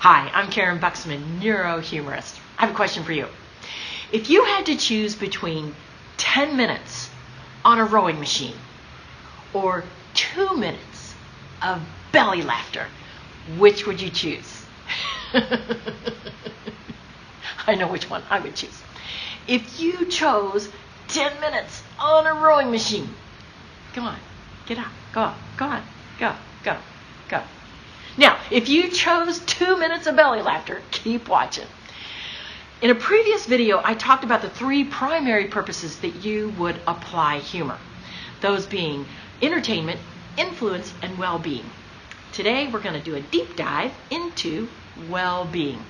Hi, I'm Karyn Buxman, neurohumorist. I have a question for you. If you had to choose between 10 minutes on a rowing machine or 2 minutes of belly laughter, which would you choose? I know which one I would choose. If you chose 10 minutes on a rowing machine, come on, get out, go on, go. Now, if you chose 2 minutes of belly laughter, keep watching. In a previous video, I talked about the 3 primary purposes that you would apply humor. Those being entertainment, influence, and well-being. Today, we're going to do a deep dive into well-being.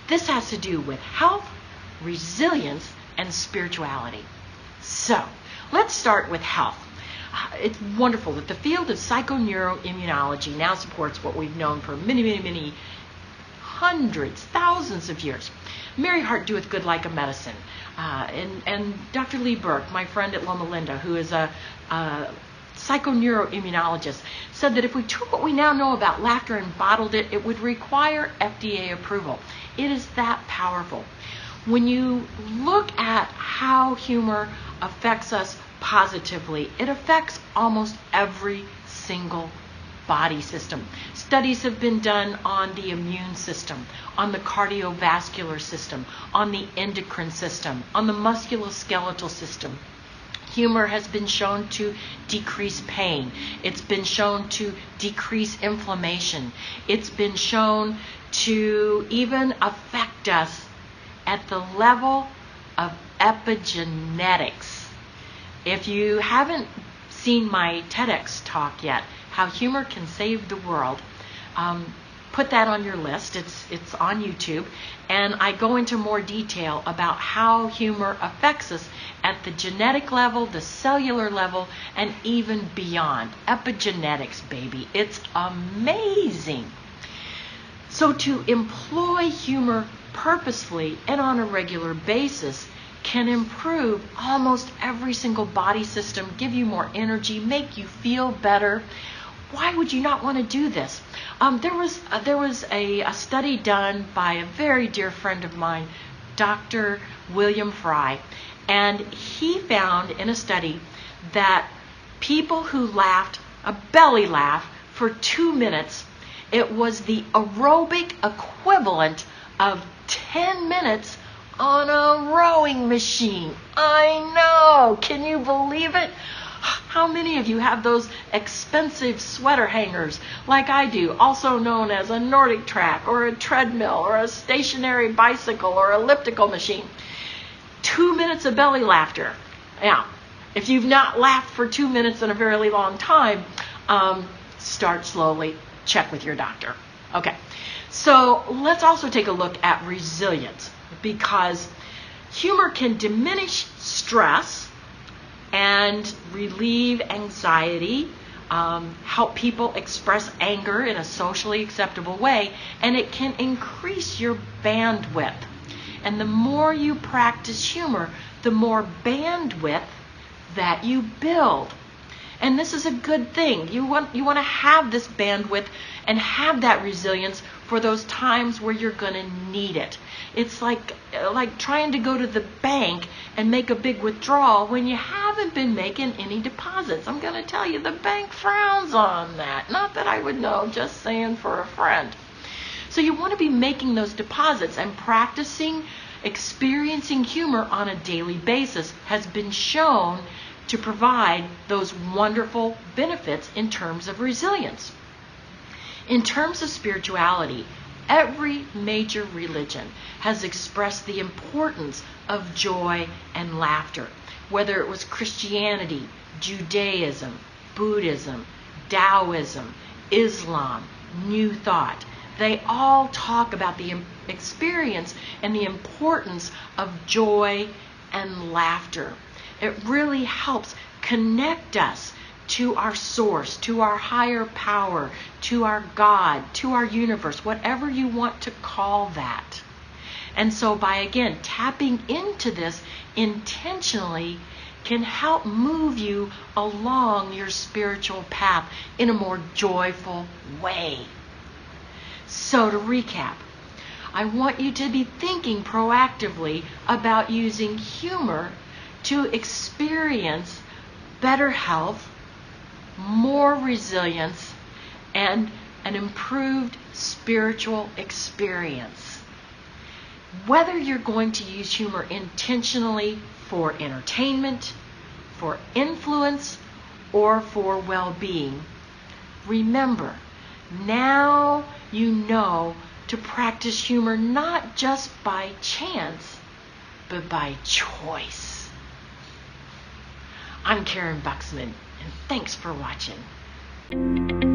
This has to do with health, resilience, and spirituality. So, let's start with health. It's wonderful that the field of psychoneuroimmunology now supports what we've known for many hundreds, thousands of years. Mary Hart doeth good like a medicine. And Dr. Lee Burke, my friend at Loma Linda, who is a psychoneuroimmunologist, said that if we took what we now know about laughter and bottled it, it would require FDA approval. It is that powerful. When you look at how humor affects us positively, it affects almost every single body system. Studies have been done on the immune system, on the cardiovascular system, on the endocrine system, on the musculoskeletal system. Humor has been shown to decrease pain. It's been shown to decrease inflammation. It's been shown to even affect us at the level of epigenetics. If you haven't seen my TEDx talk yet, How Humor Can Save the World, put that on your list. It's on YouTube. And I go into more detail about how humor affects us at the genetic level, the cellular level, and even beyond. Epigenetics, baby. It's amazing. So to employ humor purposefully and on a regular basis can improve almost every single body system, give you more energy, make you feel better. Why would you not want to do this? There was a study done by a very dear friend of mine, Dr. William Fry, and he found in a study that people who laughed a belly laugh for 2 minutes, it was the aerobic equivalent of 10 minutes on a rowing machine. I know. Can you believe it? How many of you have those expensive sweater hangers like I do, also known as a Nordic track or a treadmill or a stationary bicycle or elliptical machine? 2 minutes of belly laughter. Now, if you've not laughed for 2 minutes in a very long time, start slowly. Check with your doctor. Okay. So let's also take a look at resilience, because humor can diminish stress and relieve anxiety, help people express anger in a socially acceptable way, and it can increase your bandwidth. And the more you practice humor, the more bandwidth that you build. And this is a good thing. You want to have this bandwidth and have that resilience for those times where you're going to need it. It's like trying to go to the bank and make a big withdrawal when you haven't been making any deposits. I'm going to tell you, the bank frowns on that. Not that I would know, just saying for a friend. So you want to be making those deposits, and practicing experiencing humor on a daily basis has been shown to provide those wonderful benefits in terms of resilience. In terms of spirituality, every major religion has expressed the importance of joy and laughter, whether it was Christianity, Judaism, Buddhism, Taoism, Islam, New Thought. They all talk about the experience and the importance of joy and laughter. It really helps connect us to our source, to our higher power, to our God, to our universe, whatever you want to call that. And so by, again, tapping into this intentionally can help move you along your spiritual path in a more joyful way. So to recap, I want you to be thinking proactively about using humor to experience better health, more resilience, and an improved spiritual experience. Whether you're going to use humor intentionally for entertainment, for influence, or for well-being, remember, now you know to practice humor not just by chance, but by choice. I'm Karyn Buxman, and thanks for watching.